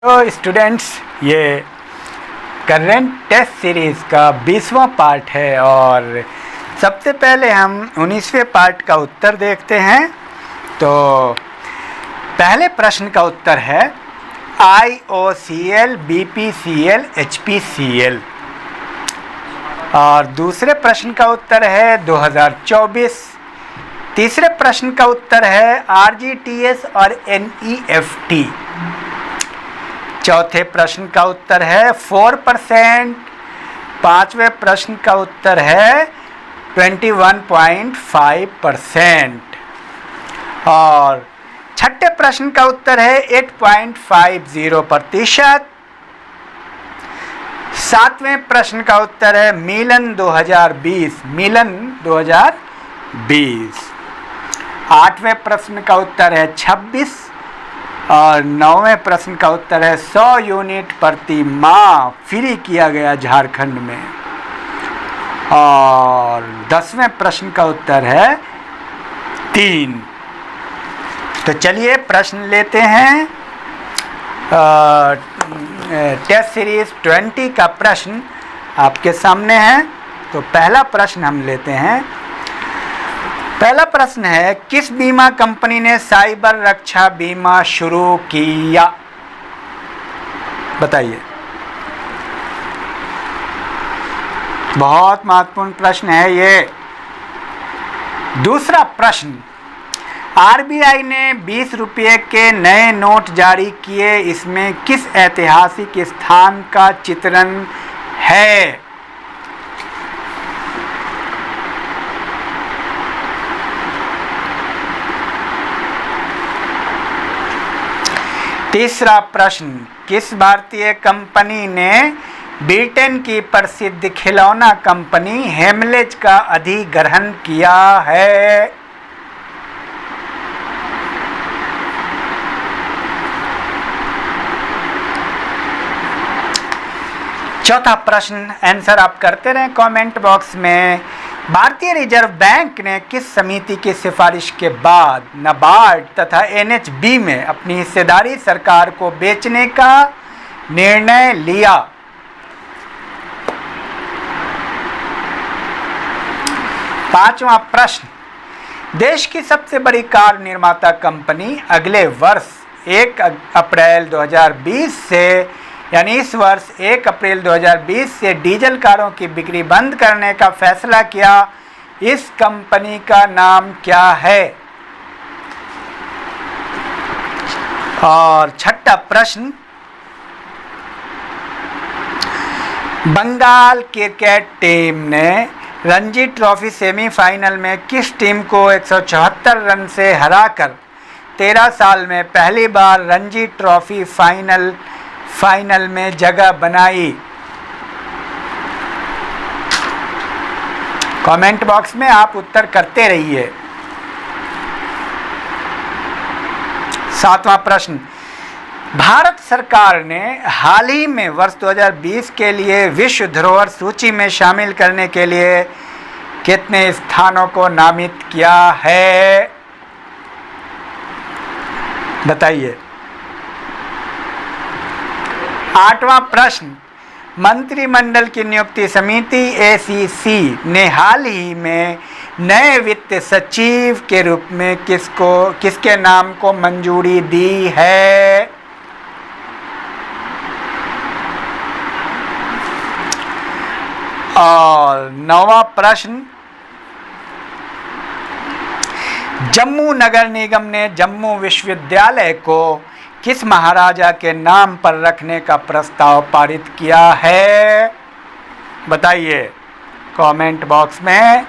तो स्टूडेंट्स, ये current test series का 20वां पार्ट है और सबसे पहले हम 19वें पार्ट का उत्तर देखते हैं। तो पहले प्रश्न का उत्तर है IOCL, BPCL, HPCL और दूसरे प्रश्न का उत्तर है 2024। तीसरे प्रश्न का उत्तर है RGTS और NEFT। चौथे प्रश्न का उत्तर है 4%। पांचवें प्रश्न का उत्तर है 21.5% और छठे प्रश्न का उत्तर है 8.50%। सातवें प्रश्न का उत्तर है मिलन 2020। आठवें प्रश्न का उत्तर है 26 और नौवें प्रश्न का उत्तर है 100 यूनिट प्रति माह फ्री किया गया झारखंड में। और 10वें प्रश्न का उत्तर है 3। तो चलिए प्रश्न लेते हैं। टेस्ट सीरीज 20 का प्रश्न आपके सामने है। तो पहला प्रश्न हम लेते हैं। पहला प्रश्न है, किस बीमा कंपनी ने साइबर रक्षा बीमा शुरू किया? बताइए। बहुत महत्वपूर्ण प्रश्न है ये। दूसरा प्रश्न, RBI ने 20 रुपये के नए नोट जारी किए, इसमें किस ऐतिहासिक स्थान का चित्रण है? तीसरा प्रश्न, किस भारतीय कंपनी ने ब्रिटेन की प्रसिद्ध खिलौना कंपनी हेमलेज का अधिग्रहण किया है? चौथा प्रश्न, आंसर आप करते रहें कमेंट बॉक्स में। भारतीय रिजर्व बैंक ने किस समिति की सिफारिश के बाद नाबार्ड तथा NHB में अपनी हिस्सेदारी सरकार को बेचने का निर्णय लिया? पांचवा प्रश्न, देश की सबसे बड़ी कार निर्माता कंपनी अगले वर्ष 1 अप्रैल 2020 से यानी इस वर्ष 1 अप्रैल 2020 से डीजल कारों की बिक्री बंद करने का फैसला किया। इस कंपनी का नाम क्या है? और छठा प्रश्न, बंगाल क्रिकेट टीम ने रणजी ट्रॉफी सेमीफाइनल में किस टीम को 174 रन से हराकर 13 साल में पहली बार रणजी ट्रॉफी फाइनल में जगह बनाई? कमेंट बॉक्स में आप उत्तर करते रहिए। सातवां प्रश्न, भारत सरकार ने हाल ही में वर्ष 2020 के लिए विश्व धरोहर सूची में शामिल करने के लिए कितने स्थानों को नामित किया है? बताइए। आठवां प्रश्न, मंत्रिमंडल की नियुक्ति समिति ACC ने हाल ही में नए वित्त सचिव के रूप में किसके नाम को मंजूरी दी है? और नौवां प्रश्न, जम्मू नगर निगम ने जम्मू विश्वविद्यालय को किस महाराजा के नाम पर रखने का प्रस्ताव पारित किया है? बताइए कमेंट बॉक्स में।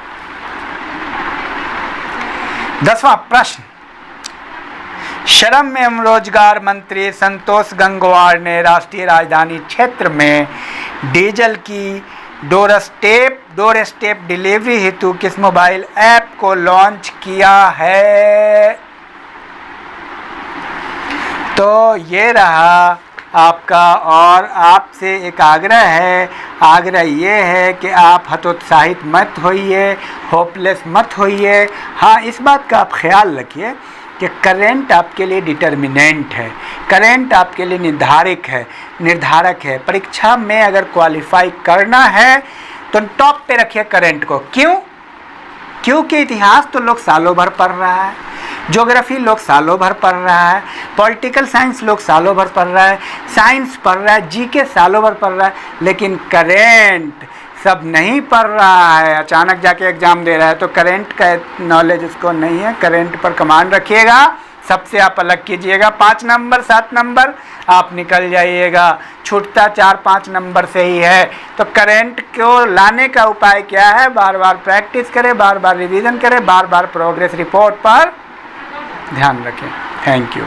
10वां प्रश्न, श्रम एवं रोजगार मंत्री संतोष गंगवार ने राष्ट्रीय राजधानी क्षेत्र में डीजल की डोर स्टेप डिलीवरी हेतु किस मोबाइल ऐप को लॉन्च किया है? तो ये रहा आपका, और आपसे एक आग्रह ये है कि आप हतोत्साहित मत होइए, होपलेस मत होइए। हाँ, इस बात का आप ख्याल रखिए कि करंट आपके लिए डिटर्मिनेंट है, करंट आपके लिए निर्धारक है। परीक्षा में अगर क्वालिफाई करना है तो टॉप पे रखिए करंट को। क्यों? क्योंकि इतिहास तो लोग सालों भर पढ़ रहा है, ज्योग्राफी लोग सालों भर पढ़ रहा है, पॉलिटिकल साइंस लोग सालों भर पढ़ रहा है, साइंस पढ़ रहा है, जीके सालों भर पढ़ रहा है, लेकिन करंट सब नहीं पढ़ रहा है, अचानक जाके एग्जाम दे रहा है। तो करंट का नॉलेज उसको नहीं है। करंट पर कमांड रखिएगा, सबसे आप अलग कीजिएगा। 5 नंबर 7 नंबर आप निकल जाइएगा, छूटता 4-5 नंबर से ही है। तो करंट को लाने का उपाय क्या है? बार बार प्रैक्टिस करें, बार बार रिवीजन करें, बार बार प्रोग्रेस रिपोर्ट पर ध्यान रखें। Thank you.